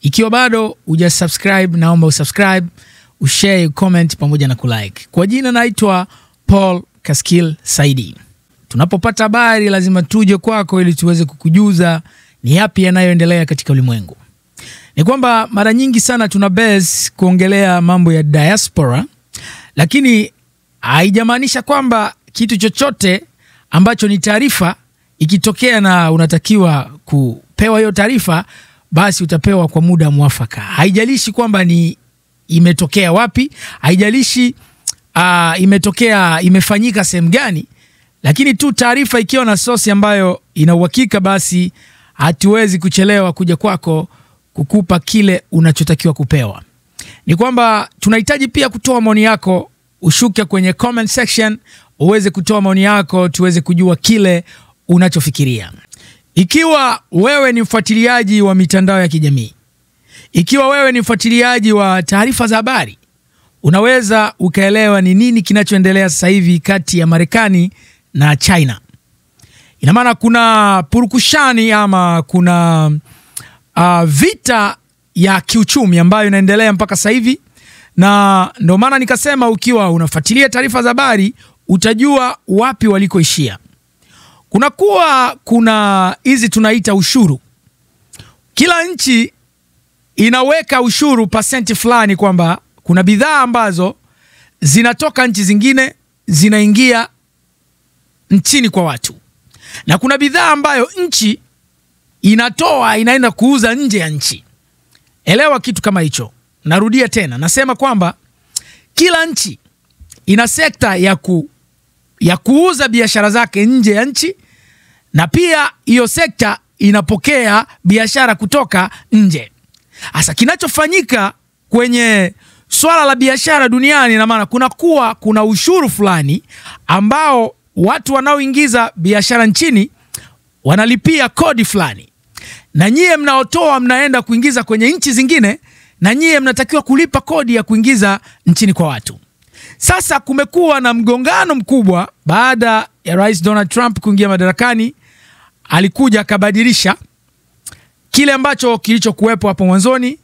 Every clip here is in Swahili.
Ikiwa bado hujasubscribe, naomba usubscribe, ushare, comment pamoja na kulike. Kwa jina naitwa Paul Kaskil Saidi. Tunapopata habari lazima tuje kwako ili tuweze kukujuza ni yapi yanayoendelea katika ulimwengu. Ni kwamba mara nyingi sana tuna base kuongelea mambo ya diaspora, lakini haijamaanisha kwamba kitu chochote ambacho ni taarifa ikitokea na unatakiwa kupewa hiyo taarifa basi utapewa kwa muda mwafaka. Haijalishi kwamba ni imetokea wapi, haijalishi imefanyika sehemu gani, lakini tu taarifa ikiwa na source ambayo ina uhakika, basi hatuwezi kuchelewa kuja kwako kukupa kile unachotakiwa kupewa. Ni kwamba tunahitaji pia kutoa maoni yako, ushuke kwenye comment section uweze kutoa maoni yako tuweze kujua kile unachofikiria. Ikiwa wewe ni mfuatiliaji wa mitandao ya kijamii, ikiwa wewe ni mfuatiliaji wa taarifa za habari, unaweza ukaelewa ni nini kinachoendelea sasa hivi kati ya Marekani na China. Ina maana kuna purukushani ama kuna vita ya kiuchumi ambayo inaendelea mpaka sasa hivi, na ndio maana nikasema ukiwa unafuatilia taarifa za habari utajua wapi walikoishia. Kuna hizi tunaita ushuru. Kila nchi inaweka ushuru pasenti fulani, kwamba kuna bidhaa ambazo zinatoka nchi zingine zinaingia nchini kwa watu, na kuna bidhaa ambayo nchi inatoa inaenda kuuza nje ya nchi. Elewa kitu kama hicho. Narudia tena, nasema kwamba kila nchi ina sekta ya kuuza biashara zake nje ya nchi, na pia hiyo sekta inapokea biashara kutoka nje. Hasa kinachofanyika kwenye swala la biashara duniani, na maana kuna ushuru fulani ambao watu wanaoingiza biashara nchini wanalipia kodi fulani, na nyie mnaotoa mnaenda kuingiza kwenye nchi zingine, na nyie mnatakiwa kulipa kodi ya kuingiza nchini kwa watu. Sasa kumekuwa na mgongano mkubwa baada ya Rais Donald Trump kuingia madarakani. Alikuja akabadilisha kile ambacho kilichokuwepo hapo mwanzoni,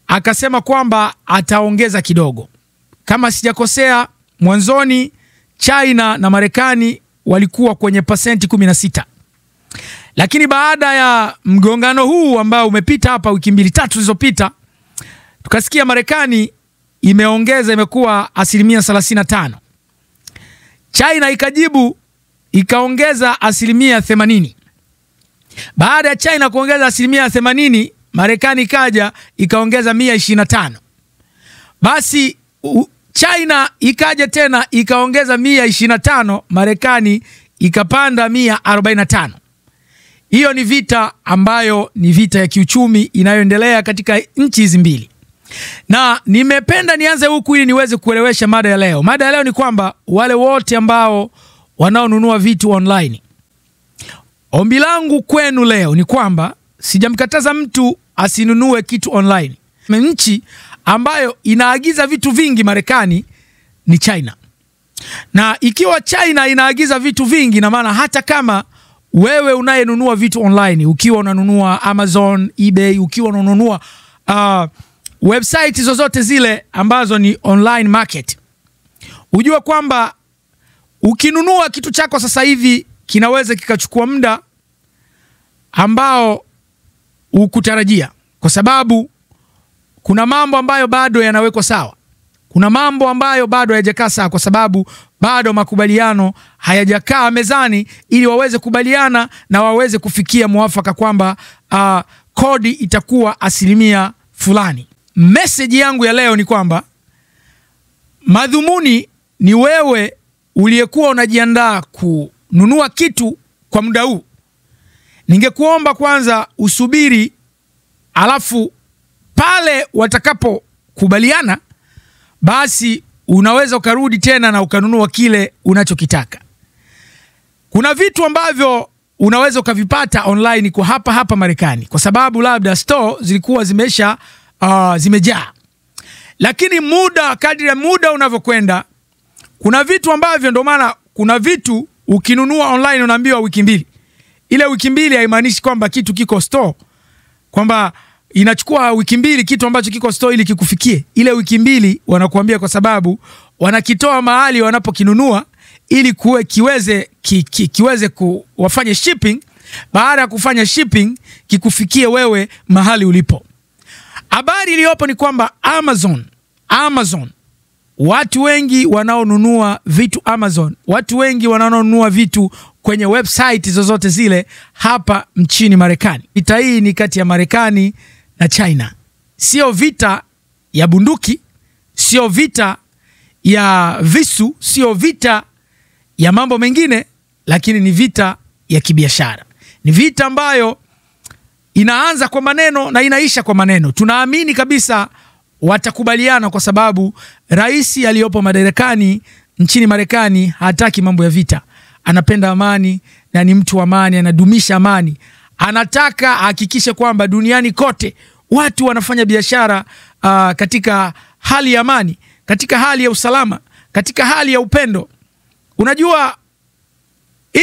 akasema kwamba ataongeza kidogo. Kama sijakosea, mwanzoni China na Marekani walikuwa kwenye pasenti 16. Lakini baada ya mgongano huu ambao umepita hapa wiki 2-3 zilizopita, tukasikia Marekani imeongeza, imekuwa 35%. China ikajibu ikaongeza 80%. Baada ya China kuongeza 80%, Marekani ikaja ikaongeza 125. Basi China ikaja tena ikaongeza 125, Marekani ikapanda 145. Hiyo ni vita ambayo ni vita ya kiuchumi inayoendelea katika nchi hizi mbili. Na nimependa nianze huku ili niweze kuelewesha mada ya leo. Mada ya leo ni kwamba wale wote ambao wanaonunua vitu online, ombi langu kwenu leo ni kwamba sijamkataza mtu asinunue kitu online. Nchi ambayo inaagiza vitu vingi Marekani ni China. Na ikiwa China inaagiza vitu vingi, na maana hata kama wewe unayenunua vitu online, ukiwa unanunua Amazon, eBay, ukiwa unanunua website zozote zile ambazo ni online market, ujue kwamba ukinunua kitu chako sasa hivi kinaweza kikachukua muda ambao ukutarajia, kwa sababu kuna mambo ambayo bado yanawekwa sawa. Kuna mambo ambayo bado hayajakaa sawa, kwa sababu bado makubaliano hayajakaa mezani ili waweze kubaliana na waweze kufikia mwafaka kwamba kodi itakuwa 1% fulani. Message yangu ya leo ni kwamba madhumuni ni wewe uliyekuwa unajiandaa kununua kitu kwa muda huu, ningekuomba kwanza usubiri, alafu pale watakapo kubaliana basi unaweza ukarudi tena na ukanunua kile unachokitaka. Kuna vitu ambavyo unaweza ukavipata online kwa hapa Marekani, kwa sababu labda store zilikuwa zimejaa. Lakini kadri ya muda unavyokwenda, kuna vitu ambavyo, ndio maana kuna vitu ukinunua online unaambiwa wiki 2. Ile wiki 2 haimaanishi kwamba kitu kiko store, kwamba inachukua wiki mbili kitu ambacho kiko store ili kikufikie. Ile wiki mbili wanakuambia kwa sababu wanakitoa mahali wanapokinunua ili kiweze wafanye shipping. Baada ya kufanya shipping kikufikie wewe mahali ulipo. Habari iliyopo ni kwamba Amazon, watu wengi wanaonunua vitu Amazon, watu wengi wanaonunua vitu kwenye website zozote zile hapa nchini Marekani. Vita hii ni kati ya Marekani na China. Sio vita ya bunduki, sio vita ya visu, sio vita ya mambo mengine, lakini ni vita ya kibiashara. Ni vita ambayo inaanza kwa maneno na inaisha kwa maneno. Tunaamini kabisa watakubaliana kwa sababu rais aliyopo madarakani nchini Marekani hataki mambo ya vita. Anapenda amani na ni mtu wa amani, anadumisha amani. Anataka hakikishe kwamba duniani kote watu wanafanya biashara katika hali ya amani, katika hali ya usalama, katika hali ya upendo. Unajua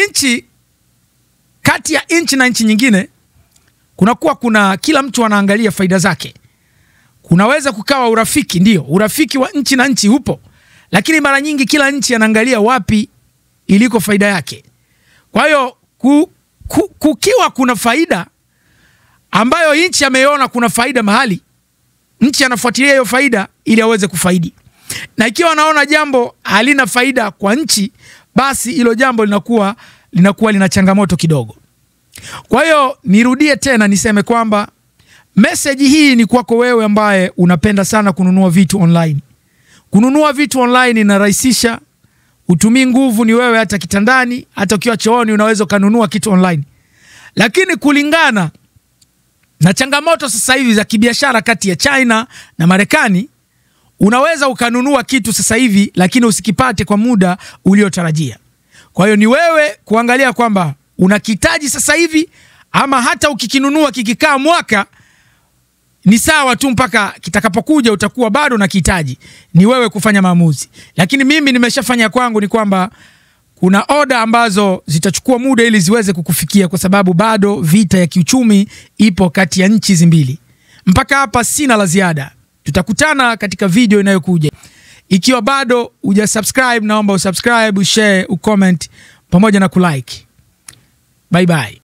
nchi kati ya nchi na nchi nyingine kuna kila mtu anaangalia faida zake. Kunaweza kukawa urafiki, ndio urafiki wa nchi na nchi upo, lakini mara nyingi kila nchi anaangalia wapi iliko faida yake. Kwa hiyo kukiwa kuna faida ambayo nchi ameona kuna faida mahali, nchi anafuatilia hiyo faida ili aweze kufaidi. Na ikiwa anaona jambo halina faida kwa nchi, basi hilo jambo linakuwa lina changamoto kidogo. Kwa hiyo nirudie tena niseme kwamba message hii ni kwako wewe ambaye unapenda sana kununua vitu online. Kununua vitu online inarahisisha, utumii nguvu, ni wewe hata kitandani, hata ukiwa chooni unaweza kununua kitu online. Lakini kulingana na changamoto sasa hivi za kibiashara kati ya China na Marekani, unaweza ukanunua kitu sasa hivi lakini usikipate kwa muda uliotarajia. Kwa hiyo ni wewe kuangalia kwamba unakihitaji sasa hivi, ama hata ukikinunua kikikaa mwaka ni sawa tu mpaka kitakapokuja utakuwa bado unakihitaji. Ni wewe kufanya maamuzi. Lakini mimi nimeshafanya kwangu, ni kwamba kuna order ambazo zitachukua muda ili ziweze kukufikia kwa sababu bado vita ya kiuchumi ipo kati ya nchi hizi mbili. Mpaka hapa sina la ziada. Tutakutana katika video inayokuja. Ikiwa bado hujasubscribe, naomba usubscribe, ushare, ucomment pamoja na kulike. Bye bye.